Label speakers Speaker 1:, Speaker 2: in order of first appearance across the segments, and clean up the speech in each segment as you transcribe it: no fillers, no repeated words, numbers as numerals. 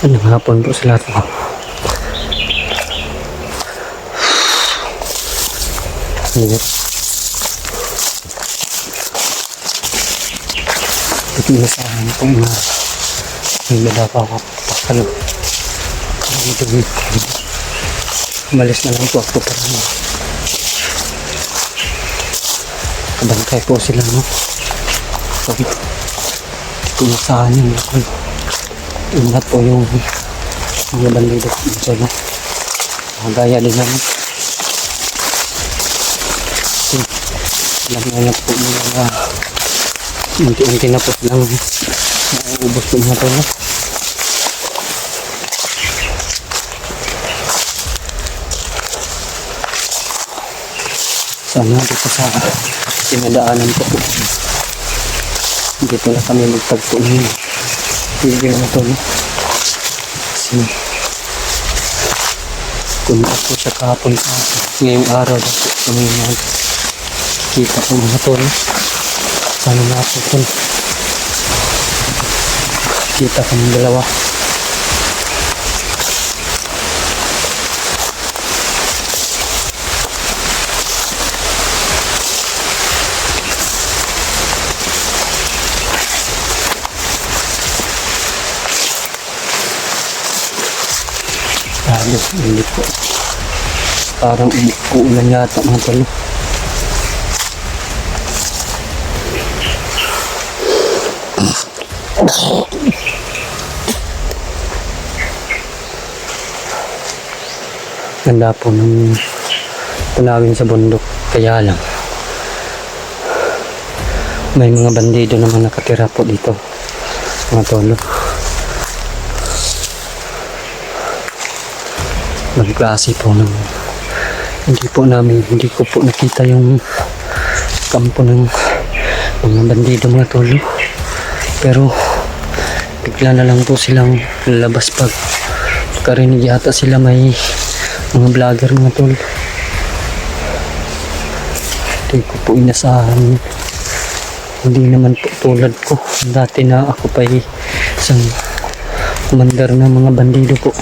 Speaker 1: Anong hapon po sa lahat mo. Ingat. Itinusahan ko na nagbada pa ako pakalo. Umalis na lang po ako para kabantay po sila, no? Itinusahan yung lakon. Ingat po yung mga bandido dito, no? Gaya din naman. Alam nga lang po nila na unti-unti na po silang nauubos po mga to, no? Sana dito sa sinadaanan po po. Dito na kami magtagpo ng video na to, no? Kasi kung ako siya kahapon sa ngayong araw na po kami kita po mga to, no? Sana na po po kita kami dalawa. Hindi po. Parang uulan yata mga talo. Ganda po ng tanawin sa bundok. Kaya lang may mga bandido naman nakatira po dito mga tolo. Magklase po ng hindi ko po nakita yung kampo ng mga bandido mga tolo, pero bigla na lang po silang lalabas pag karinig yata sila may mga vlogger mga tolo. Hindi ko po inasahan, hindi naman po tulad ko dati na ako pa isang commander ng mga bandido po.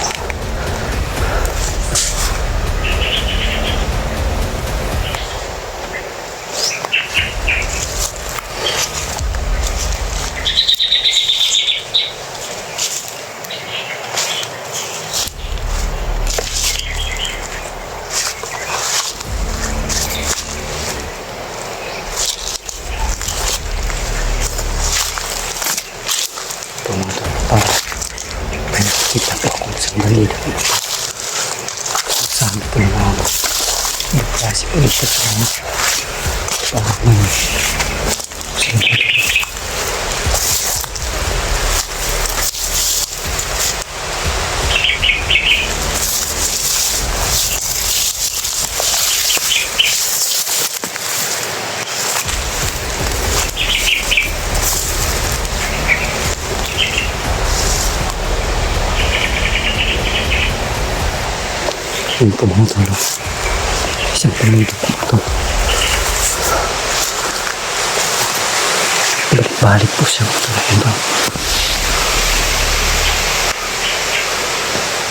Speaker 1: Kita po kung saan balita po. Saan po yung mga klase po ito sa mga yun po mga talo. Isang pamilya po ito. Balik po siya ito.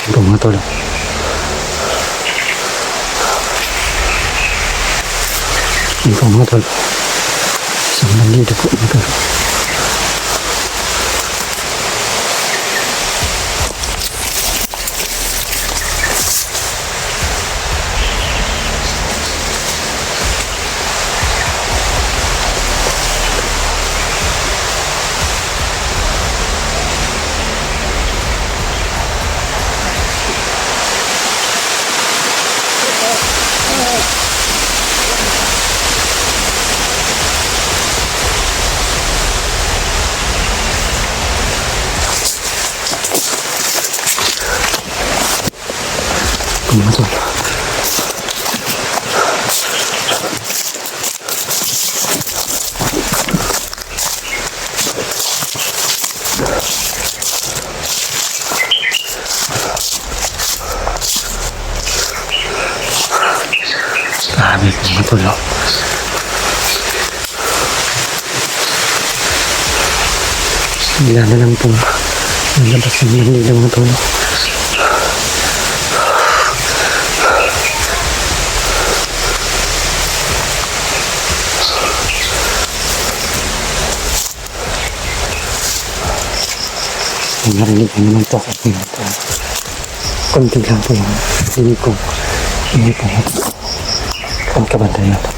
Speaker 1: Yun po mga talo. Yun po mga talo. Isang pamilya po mga talo. Grabe po mga tol. Wala na lang pong nalabas ng Bandila mga tol. Narinig ko naman ito kasi konti lang po yung hindi ko ang kabantayan ito.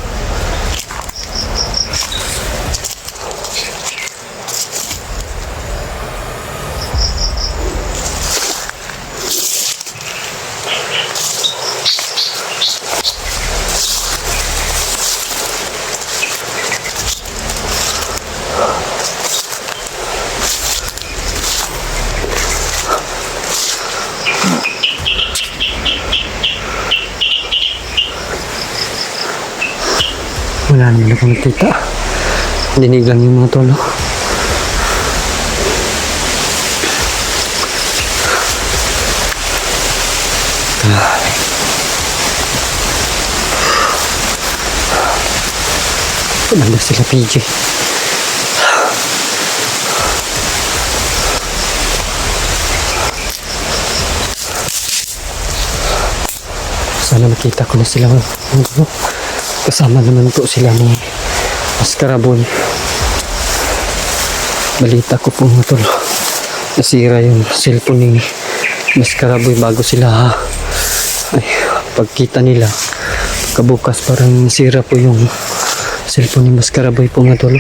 Speaker 1: Wala naman ako nakita. Dinig lang yung mga tolo. Kumanda sila PJ. Sana makita ko na sila. Kasama naman po sila ni Maskaraboy. Balita ko po mga tol, nasira yung cellphone ni Maskaraboy bago sila pagkita nila. Kabukas parang nasira po yung cellphone ni Maskaraboy po mga tol.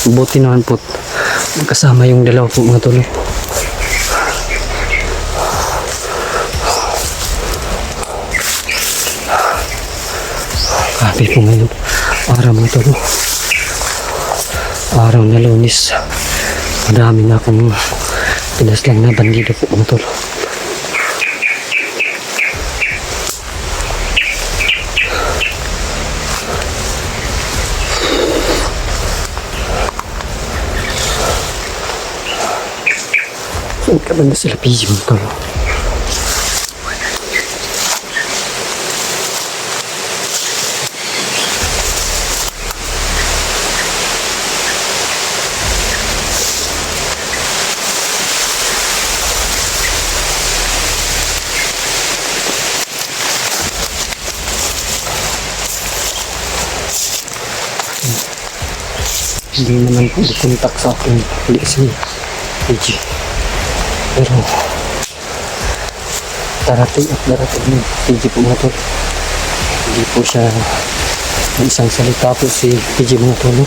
Speaker 1: Buti naman po kasama yung dalawa po mga tol. Grabe po ngayon araw mga tolo, araw na Lunes. Madami na akong pinaslang na bandido po mga tolo. Saan ka ba na sila PG mga tolo? Hindi naman po dikontak sa akin, hindi si PG. Pero darating yung PG po mga tol. Hindi po siya may isang salita po si PG mga tol.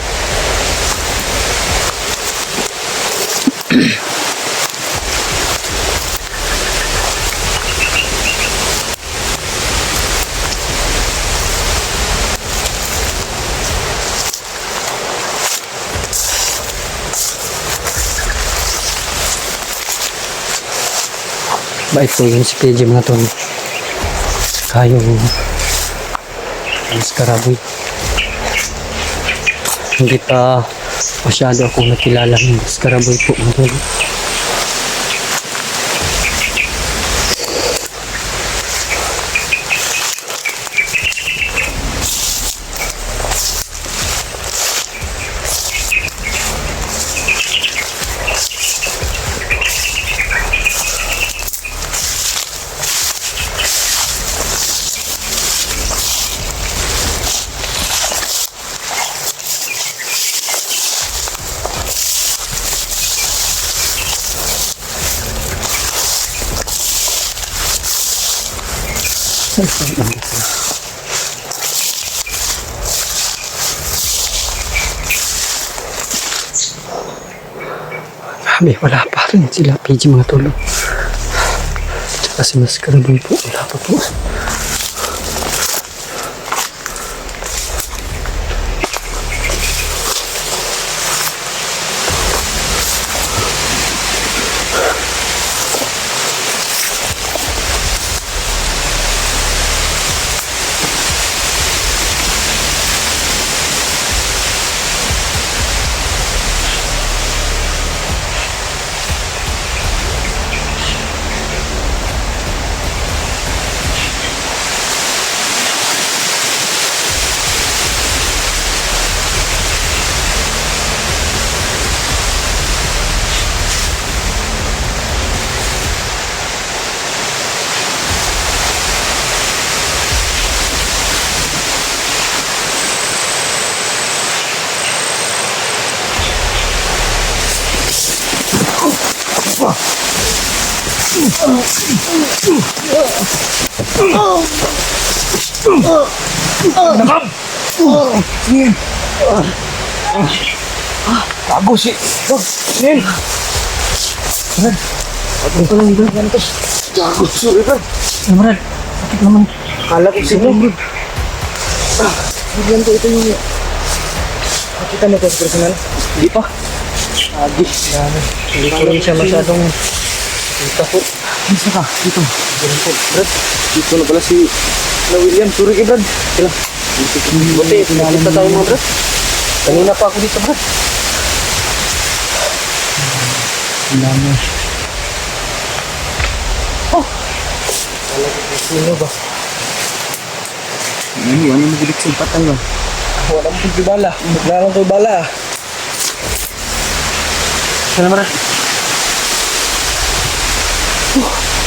Speaker 1: Bait po yun si PJ mga tol. Saka yung Maskaraboy. Hindi pa masyado akong nakilala ng Maskaraboy po mga tol. Grabe, wala pa rin sila PG mga tol. Tsaka si Maskaraboy po, wala pa po.
Speaker 2: Nakam! Sige. Tago si... Sin! Brad, atong ko lang Brad, yan to. Tago, sorry Brad.
Speaker 1: Brad, sakit naman.
Speaker 2: Kala ko si Brad. Yan to, ito yung... Nakita mo ito sa personal? Hindi pa. Agi. Hindi ko rin siya masyadong... Kita po. Isa ka, dito. Brad, dito na pala si... Na William, sorry kay Brad. Sila. Buti, nakita tayo mga Brad. Kanina pa ako dito Brad. Dami. Oh! Sino ba? Ano mo gilik sa patang ba? Wala mo kong bala. Naglalang ko bala.
Speaker 1: Sana Brad.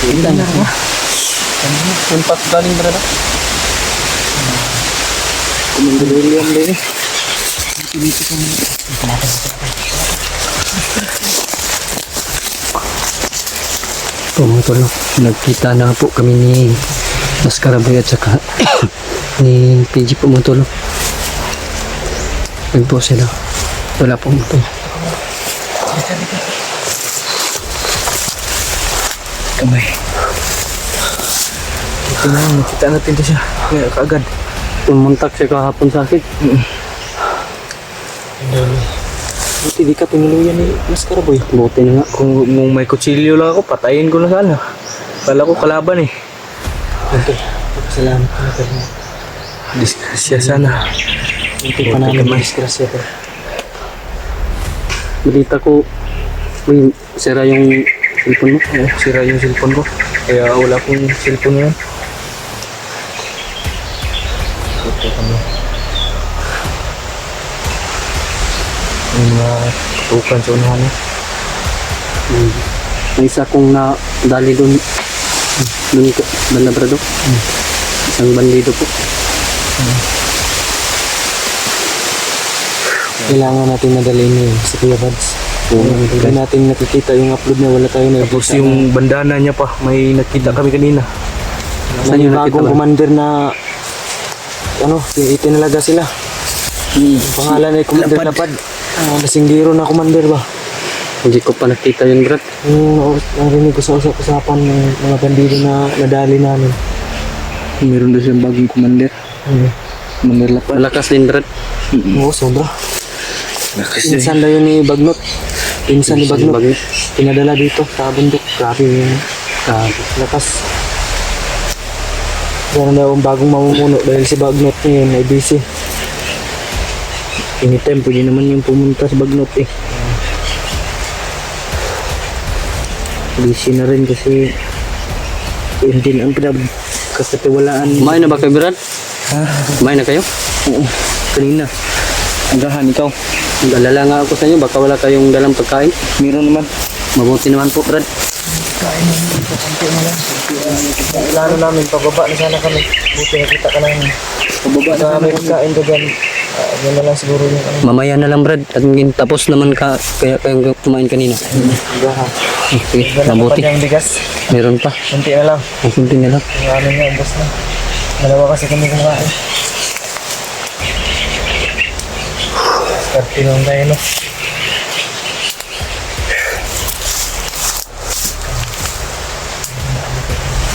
Speaker 2: Hindi na ba?
Speaker 1: Sunpat galing Brad.
Speaker 2: Kumanda William din eh. Dito ka muna.
Speaker 1: Ito mga tol, nagkita na po kami ni Maskaraboy at saka ni PG po mga tol. Yun po sila. Wala po mga tol.
Speaker 2: Kamay. Ito na, nakita natin ito siya. Kaya kaagad.
Speaker 1: Pumuntak siya kahapon sa akin.
Speaker 2: Buti di ka tinuluyan ni Maskaraboy.
Speaker 1: Buti na nga.
Speaker 2: Kung may kutsilyo lang ako, patayin ko na sana. Kala ko kalaban eh.
Speaker 1: Ito, salamat ka na tayo.
Speaker 2: Disgrasya sana.
Speaker 1: Ito pa namin disgrasya ko. Balita ko, may sira yung cellphone mo.
Speaker 2: Oo, sira yung cellphone ko. Kaya wala akong cellphone ngayon. Ito kami. May mga katukan sa unahan eh.
Speaker 1: May isa kong nadali doon. Doon ka, Balabrado. Isang bandido po.
Speaker 2: Kailangan natin madalhin yun sa Kuya Buds. Hindi natin nakikita yung upload niya, wala tayo nakikita. Tapos yung bandana niya pa, may nakita kami kanina.
Speaker 1: Saan
Speaker 2: May
Speaker 1: yung nakita
Speaker 2: bagong
Speaker 1: ba?
Speaker 2: commander na ano, itinalaga sila. Pangalan ay Commander Lapad. Nasinggiro na commander ba?
Speaker 1: Hindi ko pa nakita yun, Brad.
Speaker 2: Yung narinig ko sa usap-usapan ng mga bandido na nadali namin. Meron doon siyang bagong commander. Commander Lapad.
Speaker 1: Malakas din, Brad.
Speaker 2: Oo, sobra. Pinsan daw yun ni Bagnot. Pinsan ni Bagnot. Pinadala dito sa bundok. Grabe yun. Lakas. Yan daw ang bagong mamumuno dahil si Bagnot ngayon ay busy. Anytime pwede naman yung pumunta sa Bagnot eh. Busy na rin kasi yun din ang pinagkakatiwalaan.
Speaker 1: Kumain na ba kayo, Brad?
Speaker 2: Ha?
Speaker 1: Kumain na kayo?
Speaker 2: Oo. Kanina. Agahan ikaw.
Speaker 1: Nag-alala nga ako sa inyo, baka wala kayong dalang pagkain.
Speaker 2: Meron naman.
Speaker 1: Mabuti naman po, Brad.
Speaker 2: Kain naman ito. Kunti na lang. Plano namin. Pababa na sana kami. Buti nakita ka namin. Pababa na kami. Kain ka dyan. Yan na lang siguro yung ano.
Speaker 1: Mamaya na lang, Brad. At tapos naman kaya kayong kumain kanina.
Speaker 2: Agahan.
Speaker 1: Sige,
Speaker 2: Wala pa
Speaker 1: mabuti.
Speaker 2: yung bigas.
Speaker 1: Meron pa.
Speaker 2: Kunti na lang.
Speaker 1: Ang kunti na lang.
Speaker 2: Yung ano niya, ubos na. Dalawa kasi kami kumain. Swerte lang tayo, no?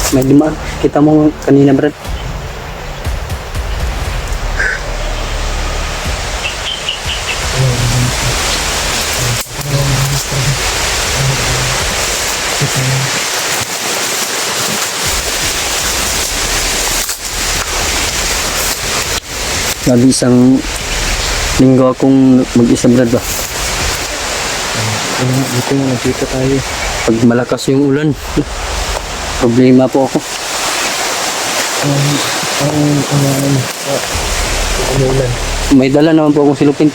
Speaker 1: May lima. Kita mo kanina, Brad. Lagi isang linggo akong mag-isa, Brad, ba?
Speaker 2: Dito nga, nagkita tayo.
Speaker 1: Pag malakas yung ulan, problema po ako.
Speaker 2: Ang umulan.
Speaker 1: May dala naman po akong silupin.